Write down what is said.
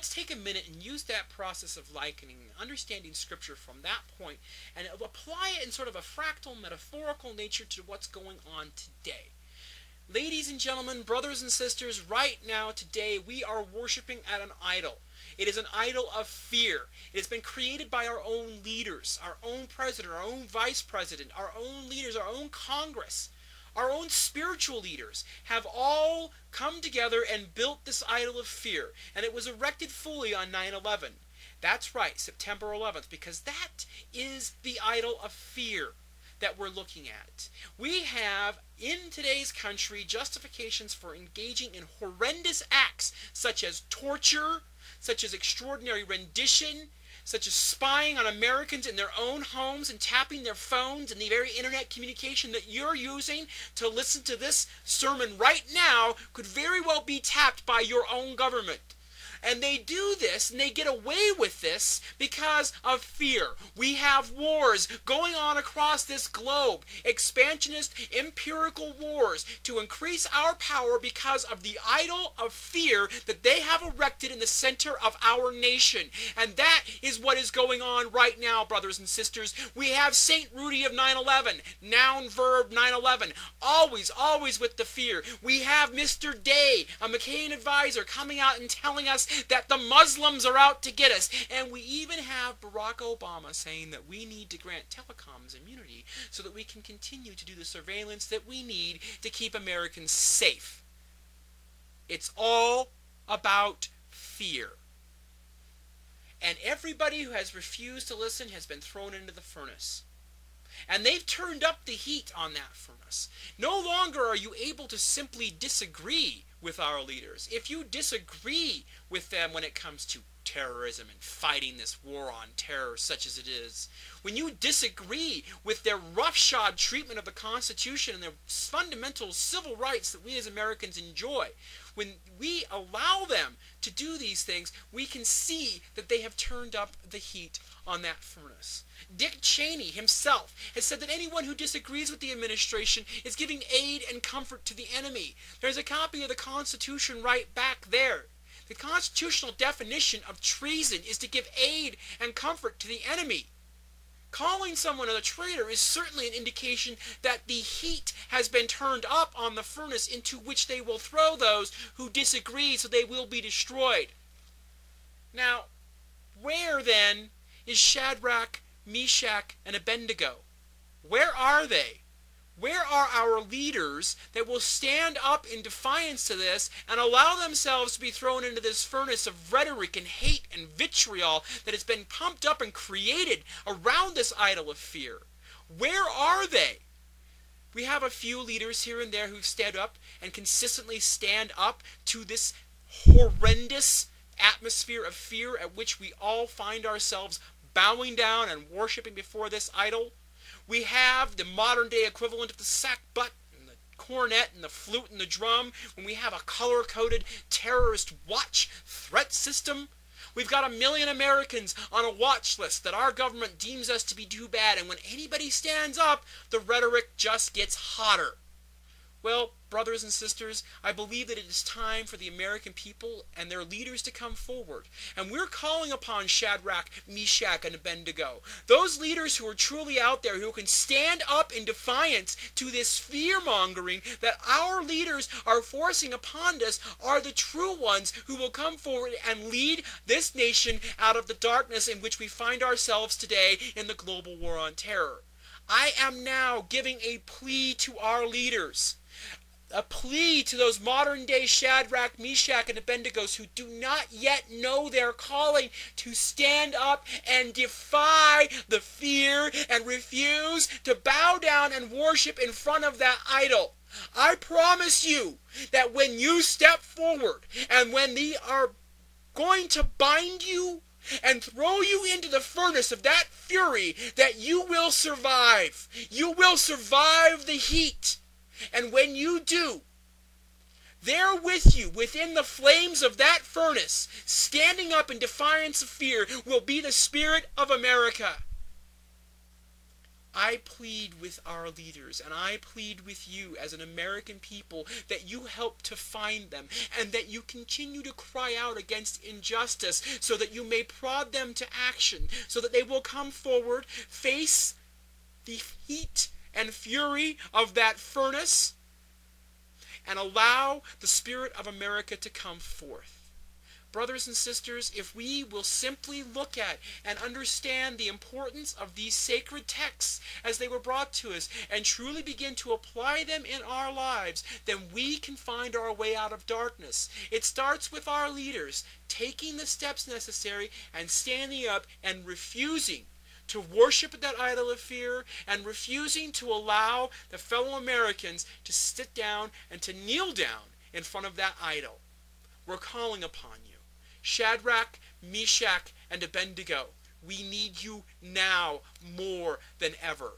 let's take a minute and use that process of likening, understanding Scripture from that point, and apply it in sort of a fractal, metaphorical nature to what's going on today. Ladies and gentlemen, brothers and sisters, right now, today, we are worshiping at an idol. It is an idol of fear. It has been created by our own leaders, our own president, our own vice president, our own leaders, our own Congress. Our own spiritual leaders have all come together and built this idol of fear. And it was erected fully on 9/11. That's right, September 11th, because that is the idol of fear that we're looking at. We have, in today's country, justifications for engaging in horrendous acts such as torture, such as extraordinary rendition, such as spying on Americans in their own homes and tapping their phones and the very internet communication that you're using to listen to this sermon right now could very well be tapped by your own government. And they do this, and they get away with this because of fear. We have wars going on across this globe, expansionist, empirical wars, to increase our power because of the idol of fear that they have erected in the center of our nation. And that is what is going on right now, brothers and sisters. We have St. Rudy of 9/11, noun, verb, 9/11, always, always with the fear. We have Mr. Day, a McCain advisor, coming out and telling us that the Muslims are out to get us. And we even have Barack Obama saying that we need to grant telecoms immunity so that we can continue to do the surveillance that we need to keep Americans safe. It's all about fear. And everybody who has refused to listen has been thrown into the furnace. And they've turned up the heat on that furnace. No longer are you able to simply disagree with our leaders. If you disagree with them when it comes to terrorism and fighting this war on terror such as it is, when you disagree with their roughshod treatment of the Constitution and their fundamental civil rights that we as Americans enjoy, when we allow them to do these things, we can see that they have turned up the heat on that furnace. Dick Cheney himself has said that anyone who disagrees with the administration is giving aid and comfort to the enemy. There's a copy of the Constitution right back there. The constitutional definition of treason is to give aid and comfort to the enemy. Calling someone a traitor is certainly an indication that the heat has been turned up on the furnace into which they will throw those who disagree, so they will be destroyed. Now, where then is Shadrach, Meshach, and Abednego? Where are they? Where are our leaders that will stand up in defiance to this and allow themselves to be thrown into this furnace of rhetoric and hate and vitriol that has been pumped up and created around this idol of fear? Where are they? We have a few leaders here and there who stand up and consistently stand up to this horrendous atmosphere of fear at which we all find ourselves bowing down and worshiping before this idol. We have the modern day equivalent of the sackbut and the cornet and the flute and the drum, when we have a color-coded terrorist watch threat system. We've got 1 million Americans on a watch list that our government deems us to be too bad, and when anybody stands up, the rhetoric just gets hotter. Well, brothers and sisters, I believe that it is time for the American people and their leaders to come forward. And we're calling upon Shadrach, Meshach, and Abednego. Those leaders who are truly out there, who can stand up in defiance to this fear-mongering that our leaders are forcing upon us, are the true ones who will come forward and lead this nation out of the darkness in which we find ourselves today in the global war on terror. I am now giving a plea to our leaders. A plea to those modern-day Shadrach, Meshach, and Abednegos who do not yet know their calling to stand up and defy the fear and refuse to bow down and worship in front of that idol. I promise you that when you step forward and when they are going to bind you and throw you into the furnace of that fury, that you will survive. You will survive the heat. And when you do, there with you, within the flames of that furnace, standing up in defiance of fear, will be the spirit of America. I plead with our leaders, and I plead with you as an American people, that you help to find them, and that you continue to cry out against injustice, so that you may prod them to action, so that they will come forward, face the heat and fury of that furnace, and allow the spirit of America to come forth. Brothers and sisters, if we will simply look at and understand the importance of these sacred texts as they were brought to us, and truly begin to apply them in our lives, then we can find our way out of darkness. It starts with our leaders taking the steps necessary and standing up and refusing to worship that idol of fear, and refusing to allow the fellow Americans to sit down and to kneel down in front of that idol. We're calling upon you. Shadrach, Meshach, and Abednego, we need you now more than ever.